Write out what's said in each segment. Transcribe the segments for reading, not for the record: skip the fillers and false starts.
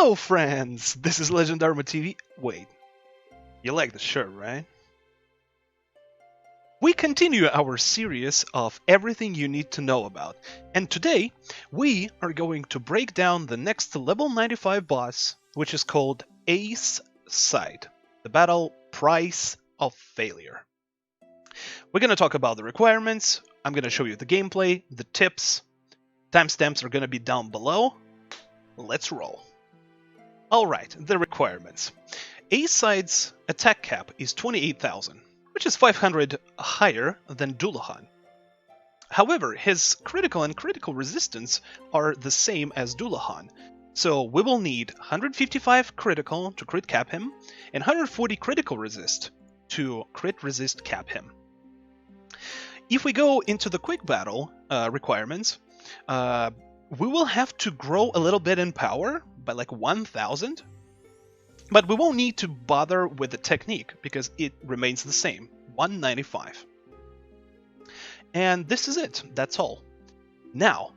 Hello, friends! This is Legendarma TV. Wait, you like the shirt, right? We continue our series of everything you need to know about, and today we are going to break down the next level 95 boss, which is called Ace Sidhe, the battle price of failure. We're going to talk about the requirements, I'm going to show you the gameplay, the tips, timestamps are going to be down below. Let's roll. Alright, the requirements. Ace Sidhe's attack cap is 28,000, which is 500 higher than Dullahan. However, his critical and critical resistance are the same as Dullahan, so we will need 155 critical to crit cap him, and 140 critical resist to crit resist cap him. If we go into the quick battle requirements, we will have to grow a little bit in power, by like 1,000, but we won't need to bother with the technique because it remains the same, 195. And this is it, that's all. Now,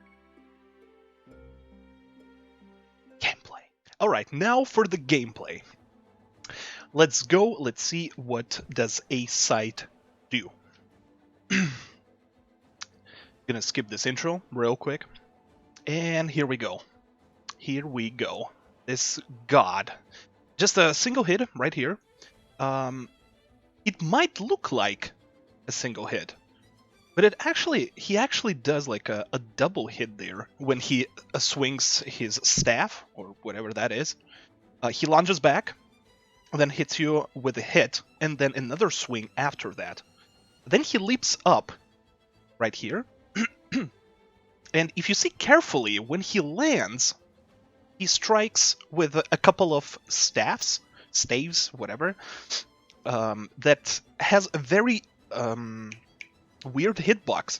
gameplay. Alright, now for the gameplay. Let's go, let's see what does Ace Sidhe do. Gonna skip this intro real quick. And here we go. Here we go. This god. Just a single hit right here. It might look like a single hit, but he actually does like a double hit there when he swings his staff, or whatever that is. He lunges back, then hits you with a hit, and then another swing after that. Then he leaps up right here. And if you see carefully, when he lands, he strikes with a couple of staves, whatever, that has a very weird hitbox.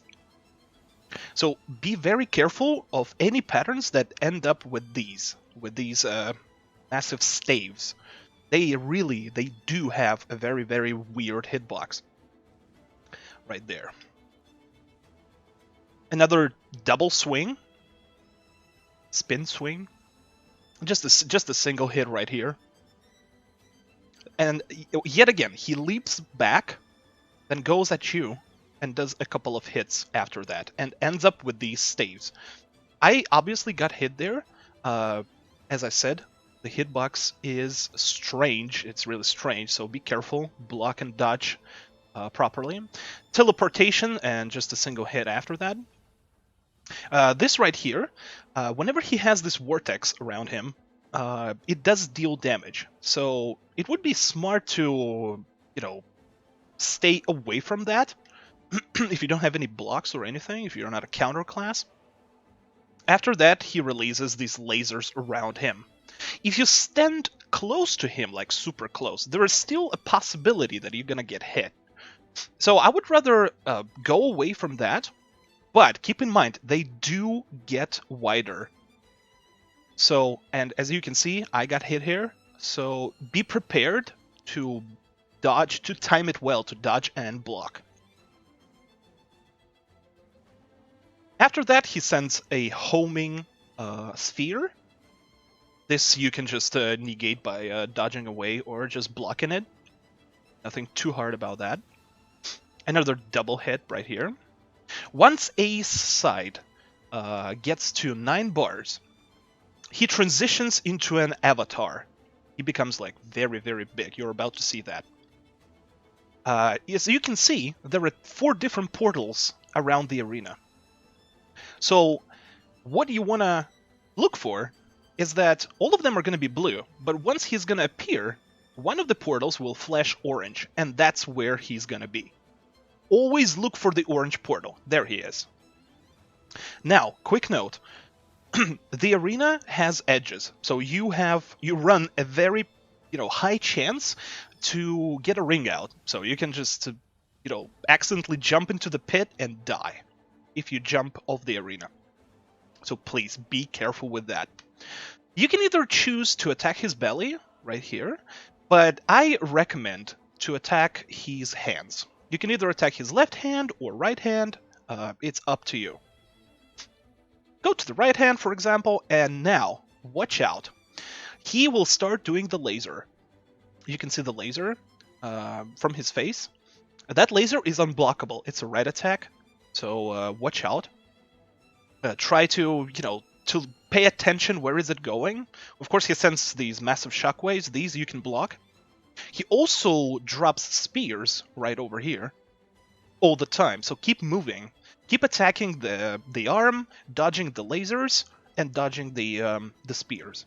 So be very careful of any patterns that end up with these massive staves. They do have a very, very weird hitbox. Right there. Another double swing, spin swing, just a single hit right here. And yet again, he leaps back, then goes at you, and does a couple of hits after that, and ends up with these staves. I obviously got hit there. As I said, the hitbox is strange. It's really strange, so be careful. Block and dodge properly. Teleportation, and just a single hit after that. This right here, whenever he has this vortex around him, it does deal damage. So it would be smart to, stay away from that if you don't have any blocks or anything, if you're not a counter class. After that, he releases these lasers around him. If you stand close to him, like super close, there is still a possibility that you're gonna get hit. So I would rather go away from that. But keep in mind, they do get wider. So, and as you can see, I got hit here. So be prepared to dodge, to time it well, to dodge and block. After that, he sends a homing sphere. This you can just negate by dodging away or just blocking it. Nothing too hard about that. Another double hit right here. Once Ace Sidhe gets to 9 bars, he transitions into an avatar. He becomes like very, very big. You're about to see that. As you can see, there are 4 different portals around the arena. So what you want to look for is that all of them are going to be blue, but once he's going to appear, one of the portals will flash orange, and that's where he's going to be. Always look for the orange portal. There he is. Now, quick note. The arena has edges, so you run a very, high chance to get a ring out. So you can just, accidentally jump into the pit and die if you jump off the arena. So please be careful with that. You can either choose to attack his belly right here, but I recommend to attack his hands. You can either attack his left hand or right hand, it's up to you. Go to the right hand, for example, and now, watch out. he will start doing the laser. You can see the laser from his face. That laser is unblockable. It's a red attack, so watch out. Try to, to pay attention. Where is it going? Of course, he sends these massive shockwaves. These you can block. He also drops spears right over here all the time, so keep moving. Keep attacking the arm, dodging the lasers, and dodging the spears.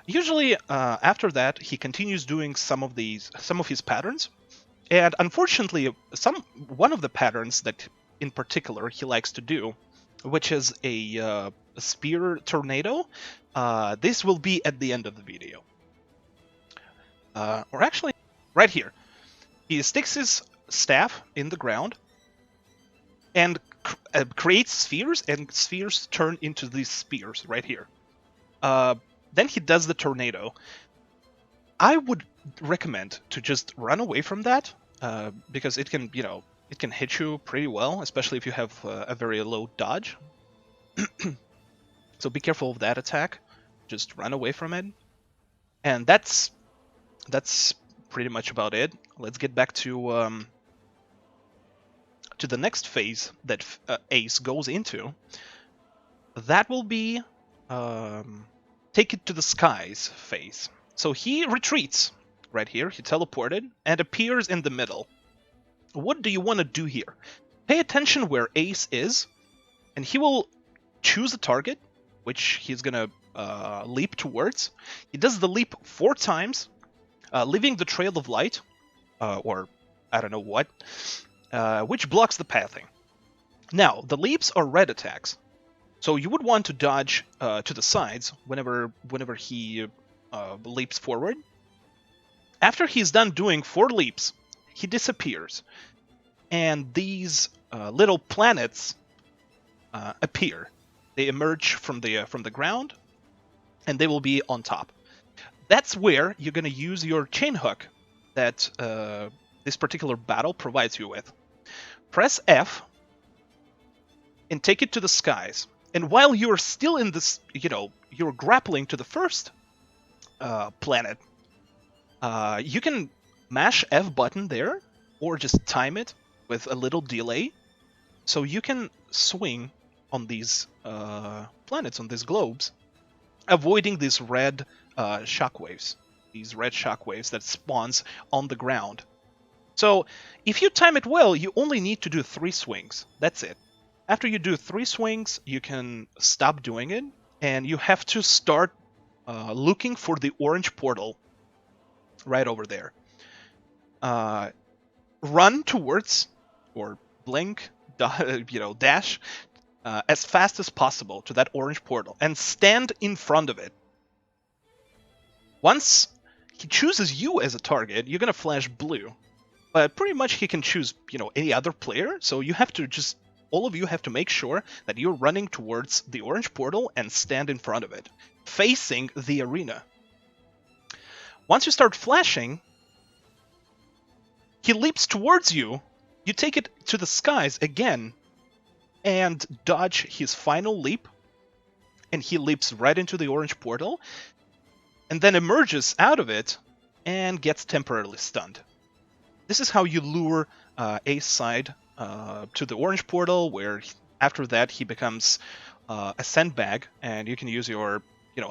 Usually, after that, he continues doing some of his patterns, and unfortunately, one of the patterns that in particular he likes to do, which is a spear tornado. This will be at the end of the video, or actually, right here. He sticks his staff in the ground and creates spheres, and spheres turn into these spears right here. Then he does the tornado. I would recommend to just run away from that, because it can, it can hit you pretty well, especially if you have a very low dodge. So be careful of that attack. Just run away from it. And that's pretty much about it. Let's get back to the next phase that Ace goes into. That will be take it to the skies phase. So he retreats right here. He teleported and appears in the middle. What do you want to do here? Pay attention where Ace is, and he will choose a target, which he's gonna leap towards. He does the leap 4 times, leaving the trail of light, or I don't know what, which blocks the pathing. Now, the leaps are red attacks, so you would want to dodge to the sides whenever he leaps forward. After he's done doing 4 leaps, he disappears, and these little planets appear. They emerge from the ground, and they will be on top. That's where you're going to use your chain hook that this particular battle provides you with. Press F and take it to the skies. And while you're still in this, you're grappling to the first planet, you can mash F button there, or just time it with a little delay, so you can swing on these planets, on these globes, avoiding these red shockwaves, that spawns on the ground. So if you time it well, you only need to do 3 swings. That's it. After you do 3 swings, you can stop doing it, and you have to start looking for the orange portal right over there. Run towards, or blink, dash as fast as possible to that orange portal and stand in front of it. Once he chooses you as a target, you're gonna flash blue, but pretty much he can choose, any other player. So you have to all of you have to make sure that you're running towards the orange portal and stand in front of it, facing the arena. Once you start flashing, he leaps towards you. You take it to the skies again and dodge his final leap, and he leaps right into the orange portal and then emerges out of it and gets temporarily stunned. This is how you lure Ace side to the orange portal, where after that he becomes a sandbag, and you can use your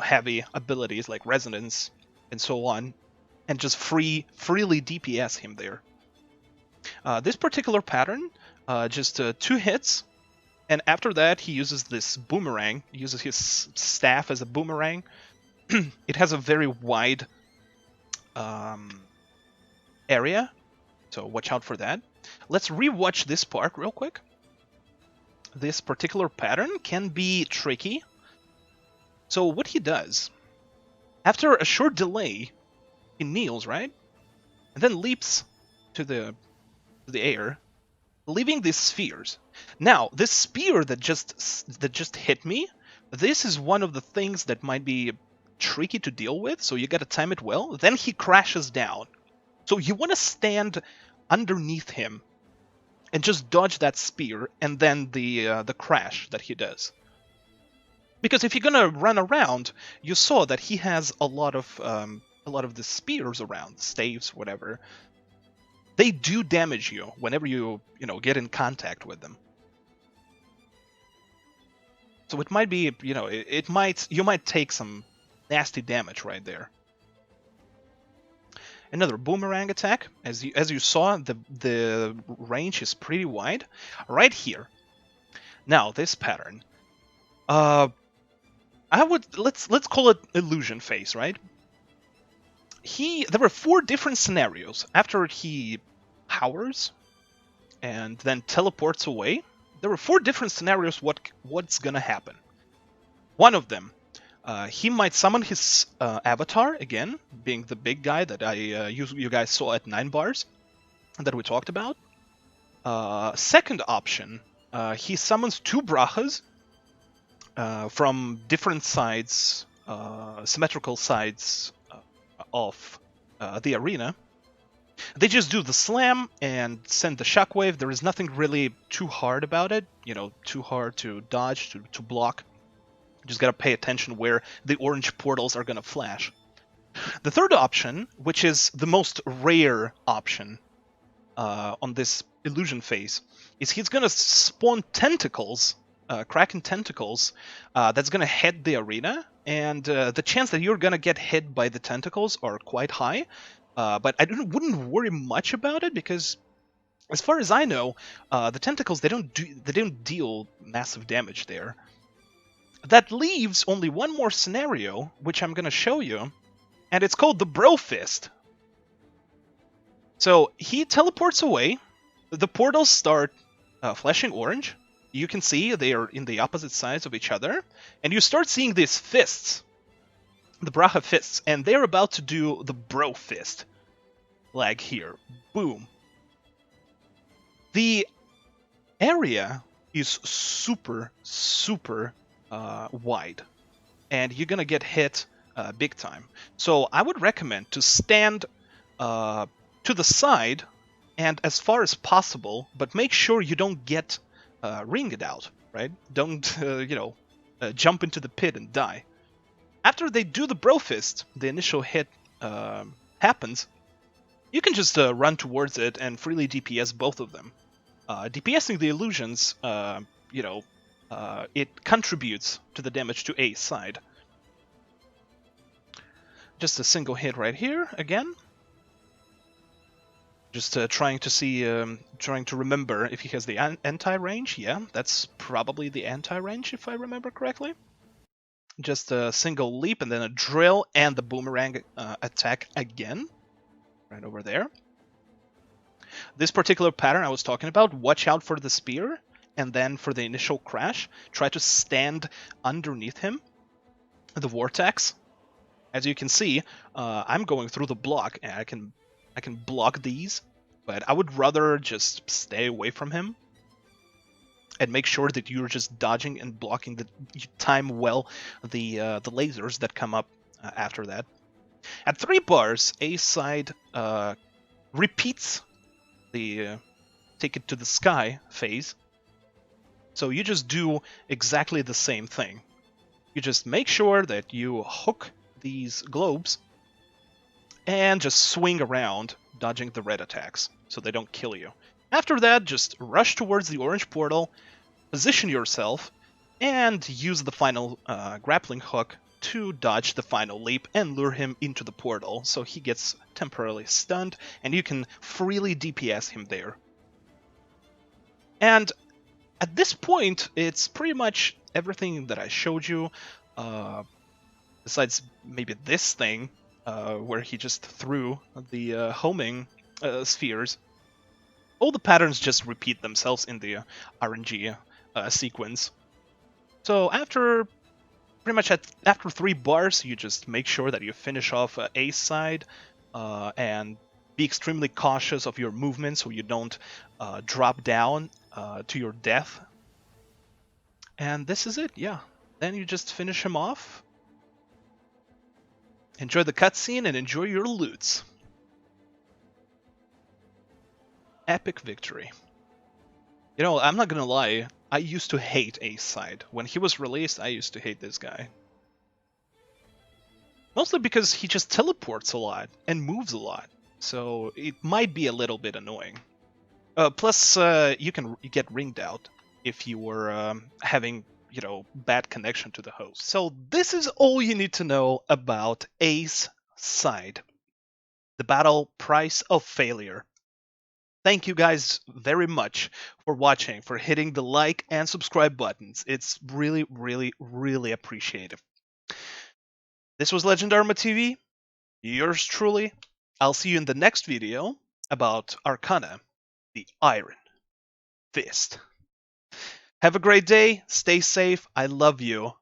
heavy abilities like resonance and so on, and just freely DPS him there. This particular pattern, just 2 hits, and after that he uses this boomerang. He uses his staff as a boomerang. It has a very wide area, so watch out for that. Let's rewatch this part real quick. This particular pattern can be tricky. So what he does, after a short delay, he kneels, right? And then leaps to the air, leaving these spheres. Now, this spear that just hit me, this is one of the things that might be tricky to deal with, so you gotta time it well. Then he crashes down. So you want to stand underneath him and just dodge that spear, and then the crash that he does. Because if you're gonna run around, you saw that he has a lot of the spears around, staves, whatever. They do damage you whenever you get in contact with them. So it might be, you might take some nasty damage right there. Another boomerang attack. As you saw, the range is pretty wide. Right here. Now this pattern. Let's call it illusion phase, right? There were 4 different scenarios. After he powers and then teleports away, there were 4 different scenarios what's gonna happen. One of them, he might summon his avatar again, being the big guy that you guys saw at 9 bars that we talked about. Second option, he summons 2 brachas from different sides, symmetrical sides of the arena. They just do the slam and send the shockwave. There is nothing really too hard about it, too hard to dodge, to block. You just gotta pay attention where the orange portals are gonna flash. The third option, which is the most rare option on this illusion phase, is he's gonna spawn tentacles, Kraken tentacles, that's gonna hit the arena, and the chance that you're gonna get hit by the tentacles are quite high. But I wouldn't worry much about it, because as far as I know, the tentacles they don't deal massive damage there. That leaves only one more scenario, which I'm gonna show you, and it's called the Bro Fist. So he teleports away, the portals start flashing orange. You can see they are in the opposite sides of each other, and you start seeing these fists, the Bracha fists, and they're about to do the Bro Fist. Like here. Boom. The area is super, super wide, and you're gonna get hit big time. So I would recommend to stand to the side and as far as possible, but make sure you don't get ringed out, right? Don't, jump into the pit and die. After they do the Bro Fist, the initial hit happens, you can just run towards it and freely DPS both of them. DPSing the illusions, it contributes to the damage to A's side. Just a single hit right here, again. Just trying to remember if he has the anti-range. Yeah, that's probably the anti-range, if I remember correctly. Just a single leap and then a drill and the boomerang attack again. Right over there. This particular pattern I was talking about, watch out for the spear, and then for the initial crash, try to stand underneath him, the vortex. As you can see, I'm going through the block, and I can block these, but I would rather just stay away from him and make sure that you're just dodging and blocking you time well the lasers that come up after that. At 3 bars, A side repeats the take it to the sky phase. So you just do exactly the same thing. You just make sure that you hook these globes and just swing around, dodging the red attacks so they don't kill you. After that, just rush towards the orange portal, position yourself, and use the final grappling hook to dodge the final leap and lure him into the portal so he gets temporarily stunned and you can freely DPS him there. And at this point, it's pretty much everything that I showed you, besides maybe this thing where he just threw the homing spheres. All the patterns just repeat themselves in the RNG sequence. So after 3 bars, you just make sure that you finish off A side and be extremely cautious of your movement so you don't drop down to your death. And this is it, yeah. Then you just finish him off. Enjoy the cutscene and enjoy your loots. Epic victory. I'm not gonna lie, I used to hate Ace Side. When he was released, I used to hate this guy. Mostly because he just teleports a lot and moves a lot, so it might be a little bit annoying. Plus, you can get ringed out if you were having, bad connection to the host. So this is all you need to know about Ace Side, the battle price of failure. Thank you guys very much for watching, for hitting the like and subscribe buttons. It's really, really, really appreciated. This was Legend Arma TV, yours truly. I'll see you in the next video about Arcana, the Iron Fist. Have a great day, stay safe, I love you,